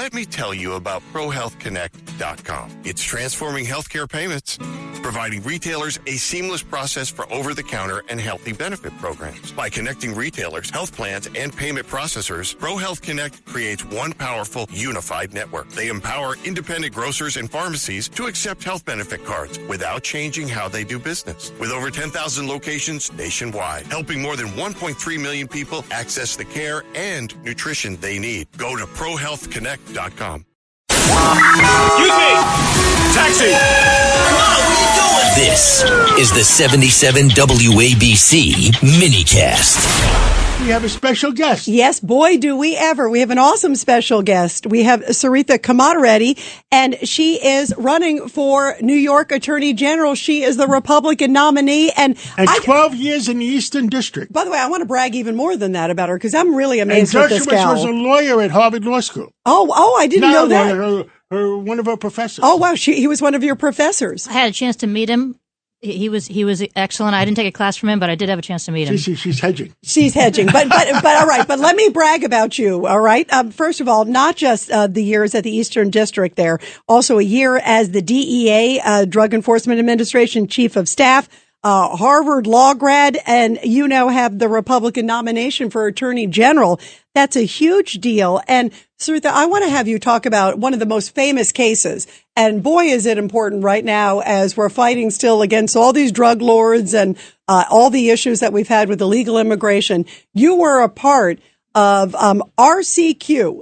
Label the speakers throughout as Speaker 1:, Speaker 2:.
Speaker 1: Let me tell you about ProHealthConnect.com. It's transforming healthcare payments, providing retailers a seamless process for over-the-counter and healthy benefit programs. By connecting retailers, health plans, and payment processors, ProHealth Connect creates one powerful, unified network. They empower independent grocers and pharmacies to accept health benefit cards without changing how they do business. With over 10,000 locations nationwide, helping more than 1.3 million people access the care and nutrition they need. Go to ProHealthConnect.com.
Speaker 2: Excuse me! Taxi!
Speaker 3: Come on, what are you doing? This is the 77 WABC minicast.
Speaker 4: We have a special guest.
Speaker 5: Yes, boy, do we ever. We have an awesome special guest. We have Saritha Komatireddy, and she is running for New York Attorney General. She is the Republican nominee. And
Speaker 4: 12 years in the Eastern District.
Speaker 5: By the way, I want to brag even more than that about her, because I'm really amazed with this gal.
Speaker 4: And Joshua was a lawyer at Harvard Law School.
Speaker 5: Oh, I didn't know that.
Speaker 4: One of her professors.
Speaker 5: Oh, wow. He was one of your professors.
Speaker 6: I had a chance to meet him. He was excellent. I didn't take a class from him, but I did have a chance to meet him.
Speaker 4: She's hedging.
Speaker 5: She's hedging. But all right. But let me brag about you. All right. First of all, not just the years at the Eastern District there, also a year as the DEA, Drug Enforcement Administration Chief of Staff, Harvard law grad, and you now have the Republican nomination for Attorney General. That's a huge deal. And Saritha, I want to have you talk about one of the most famous cases. And boy, is it important right now as we're fighting still against all these drug lords and all the issues that we've had with illegal immigration. You were a part of RCQ,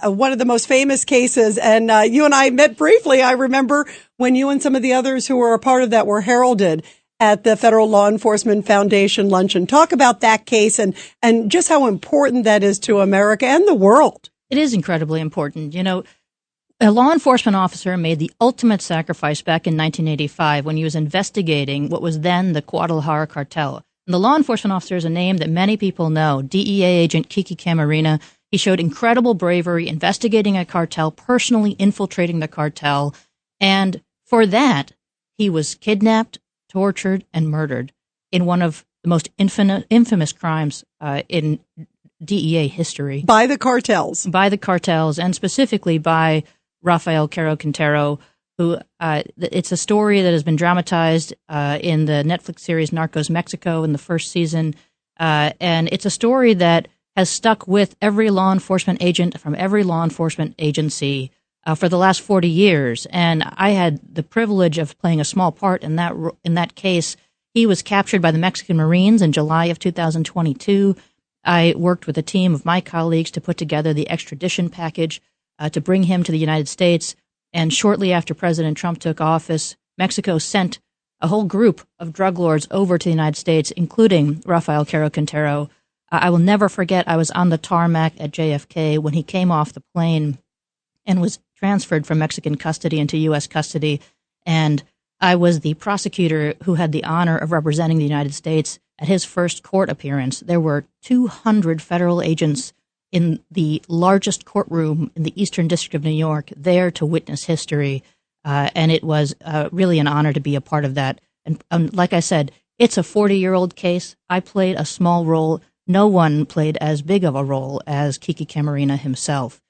Speaker 5: one of the most famous cases. And you and I met briefly. I remember when you and some of the others who were a part of that were heralded at the Federal Law Enforcement Foundation luncheon. Talk about that case and just how important that is to America and the world.
Speaker 6: It is incredibly important. You know, a law enforcement officer made the ultimate sacrifice back in 1985 when he was investigating what was then the Guadalajara cartel. And the law enforcement officer is a name that many people know, DEA agent Kiki Camarena. He showed incredible bravery investigating a cartel, personally infiltrating the cartel. And for that, he was kidnapped, tortured, and murdered in one of the most infamous crimes in DEA history.
Speaker 5: By the cartels.
Speaker 6: By the cartels, and specifically by Rafael Caro Quintero, who it's a story that has been dramatized in the Netflix series Narcos Mexico in the first season. And it's a story that has stuck with every law enforcement agent from every law enforcement agency for the last 40 years. And I had the privilege of playing a small part in that case. He was captured by the Mexican Marines in July of 2022. I worked with a team of my colleagues to put together the extradition package to bring him to the United States. And shortly after President Trump took office, Mexico sent a whole group of drug lords over to the United States, including Rafael Caro Quintero. I will never forget, I was on the tarmac at JFK when he came off the plane and was transferred from Mexican custody into U.S. custody. And I was the prosecutor who had the honor of representing the United States at his first court appearance. There were 200 federal agents in the largest courtroom in the Eastern District of New York there to witness history. And it was really an honor to be a part of that. And like I said, it's a 40-year-old case. I played a small role. No one played as big of a role as Kiki Camarena himself.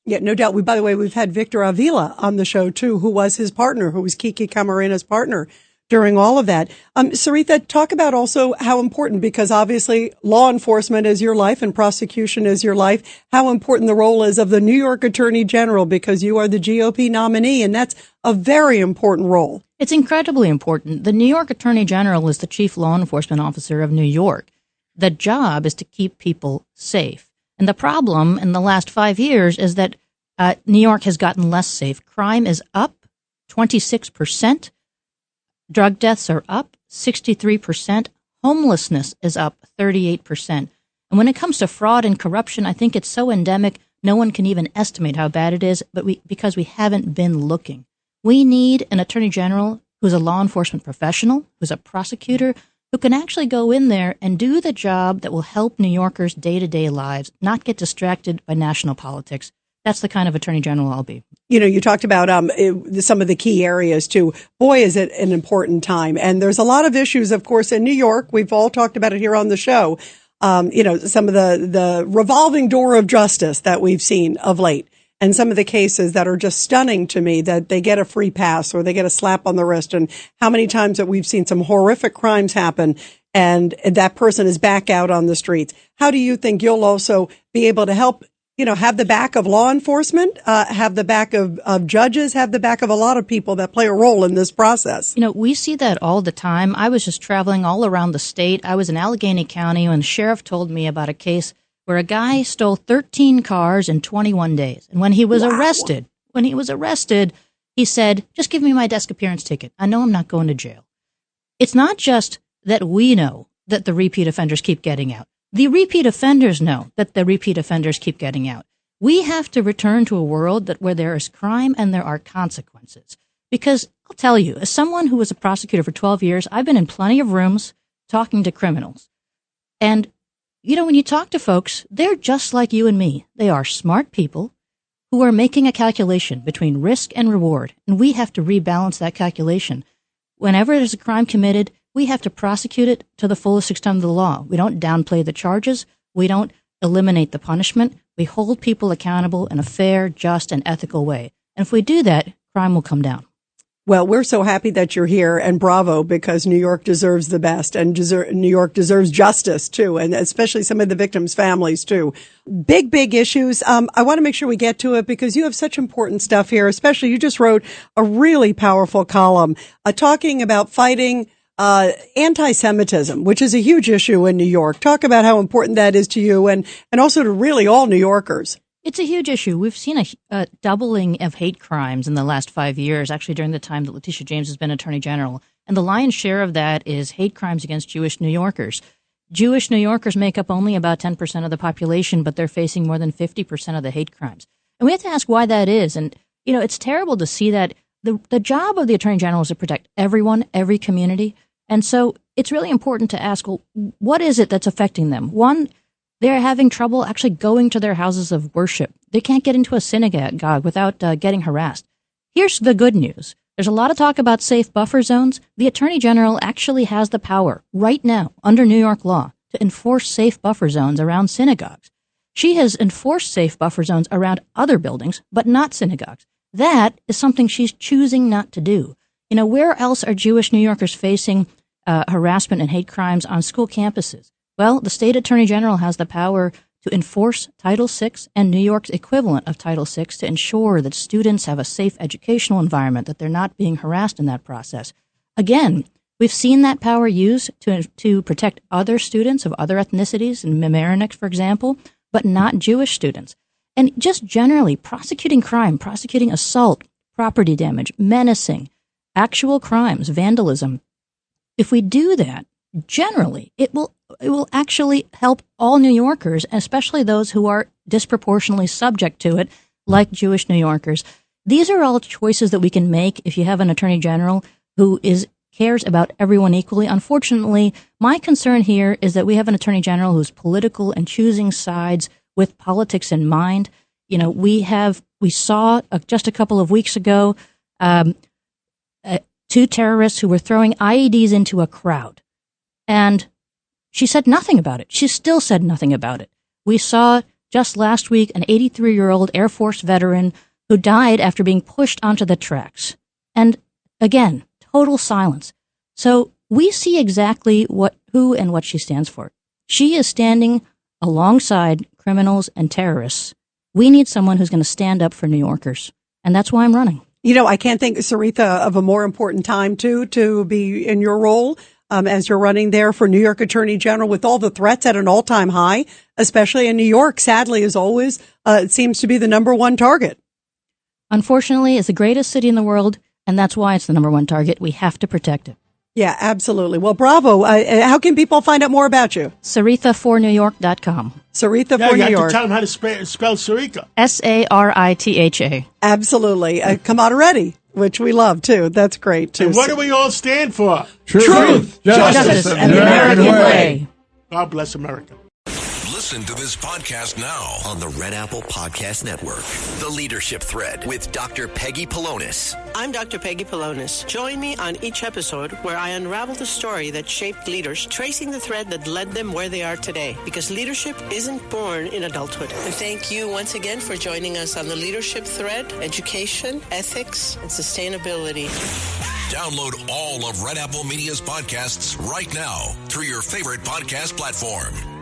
Speaker 5: Yeah, no doubt. By the way, we've had Victor Avila on the show, too, who was his partner, who was Kiki Camarena's partner during all of that. Saritha, talk about also how important, because obviously law enforcement is your life and prosecution is your life, how important the role is of the New York Attorney General, because you are the GOP nominee, and that's a very important role.
Speaker 6: It's incredibly important. The New York Attorney General is the chief law enforcement officer of New York. The job is to keep people safe. And the problem in the last 5 years is that New York has gotten less safe. Crime is up 26%. Drug deaths are up 63%. Homelessness is up 38%. And when it comes to fraud and corruption, I think it's so endemic, no one can even estimate how bad it is, but because we haven't been looking. We need an attorney general who's a law enforcement professional, who's a prosecutor, who can actually go in there and do the job that will help New Yorkers' day-to-day lives, not get distracted by national politics. That's the kind of attorney general I'll be.
Speaker 5: You know, you talked about some of the key areas, too. Boy, is it an important time. And there's a lot of issues, of course, in New York. We've all talked about it here on the show. Some of the revolving door of justice that we've seen of late. and some of the cases that are just stunning to me, that they get a free pass or they get a slap on the wrist, and how many times that we've seen some horrific crimes happen and that person is back out on the streets. How do you think you'll also be able to help, have the back of law enforcement, have the back of judges, have the back of a lot of people that play a role in this process?
Speaker 6: We see that all the time. I was just traveling all around the state. I was in Allegheny County when the sheriff told me about a case where a guy stole 13 cars in 21 days. And when he was arrested, he said, just give me my desk appearance ticket. I know I'm not going to jail. It's not just that we know that the repeat offenders keep getting out. The repeat offenders know that the repeat offenders keep getting out. We have to return to a world where there is crime and there are consequences. Because I'll tell you, as someone who was a prosecutor for 12 years, I've been in plenty of rooms talking to criminals. And, when you talk to folks, they're just like you and me. They are smart people who are making a calculation between risk and reward. And we have to rebalance that calculation. Whenever there's a crime committed, we have to prosecute it to the fullest extent of the law. We don't downplay the charges. We don't eliminate the punishment. We hold people accountable in a fair, just, and ethical way. And if we do that, crime will come down.
Speaker 5: Well, we're so happy that you're here, and bravo, because New York deserves the best, and New York deserves justice, too, and especially some of the victims' families, too. Big issues. I want to make sure we get to it because you have such important stuff here, especially you just wrote a really powerful column talking about fighting anti-Semitism, which is a huge issue in New York. Talk about how important that is to you and also to really all New Yorkers.
Speaker 6: It's a huge issue. We've seen a doubling of hate crimes in the last 5 years, actually during the time that Letitia James has been Attorney General. And the lion's share of that is hate crimes against Jewish New Yorkers. Jewish New Yorkers make up only about 10% of the population, but they're facing more than 50% of the hate crimes. And we have to ask why that is. And, it's terrible to see that the job of the Attorney General is to protect everyone, every community. And so it's really important to ask, well, what is it that's affecting them? One, they're having trouble actually going to their houses of worship. They can't get into a synagogue without getting harassed. Here's the good news. There's a lot of talk about safe buffer zones. The Attorney General actually has the power right now under New York law to enforce safe buffer zones around synagogues. She has enforced safe buffer zones around other buildings, but not synagogues. That is something she's choosing not to do. Where else are Jewish New Yorkers facing harassment and hate crimes on school campuses? Well, the state attorney general has the power to enforce Title VI and New York's equivalent of Title VI to ensure that students have a safe educational environment, that they're not being harassed in that process. Again, we've seen that power used to protect other students of other ethnicities, in Mamaroneck, for example, but not Jewish students. And just generally, prosecuting crime, prosecuting assault, property damage, menacing, actual crimes, vandalism. If we do that, generally, it will actually help all New Yorkers, especially those who are disproportionately subject to it, like Jewish New Yorkers. These are all choices that we can make if you have an attorney general who cares about everyone equally. Unfortunately, my concern here is that we have an attorney general who's political and choosing sides with politics in mind. We saw just a couple of weeks ago, 2 terrorists who were throwing IEDs into a crowd. And she said nothing about it. She still said nothing about it. We saw just last week an 83-year-old Air Force veteran who died after being pushed onto the tracks. And again, total silence. So we see exactly who and what she stands for. She is standing alongside criminals and terrorists. We need someone who's going to stand up for New Yorkers. And that's why I'm running.
Speaker 5: I can't think, Saritha, of a more important time, too, to be in your role as you're running there for New York Attorney General with all the threats at an all-time high, especially in New York. Sadly, as always, it seems to be the number one target.
Speaker 6: Unfortunately, it's the greatest city in the world, and that's why it's the number one target. We have to protect it.
Speaker 5: Yeah, absolutely. Well, bravo. How can people find out more about you?
Speaker 6: Saritha4NewYork.com.
Speaker 5: Saritha
Speaker 4: Yeah,
Speaker 5: for
Speaker 4: you
Speaker 5: New
Speaker 4: have
Speaker 5: York.
Speaker 4: to tell them how to spell Saritha.
Speaker 6: Saritha.
Speaker 5: Absolutely. Komatireddy, which we love, too. That's great, too.
Speaker 4: And what do we all stand for?
Speaker 2: Truth,
Speaker 6: Justice, and the American way.
Speaker 4: God bless America.
Speaker 7: Listen to this podcast now
Speaker 3: On the Red Apple Podcast Network. The Leadership Thread with Dr. Peggy Polonis.
Speaker 8: I'm Dr. Peggy Polonis. Join me on each episode where I unravel the story that shaped leaders, tracing the thread that led them where they are today. Because leadership isn't born in adulthood. And thank you once again for joining us on the Leadership Thread, education, ethics, and sustainability.
Speaker 7: Download all of Red Apple Media's podcasts right now through your favorite podcast platform.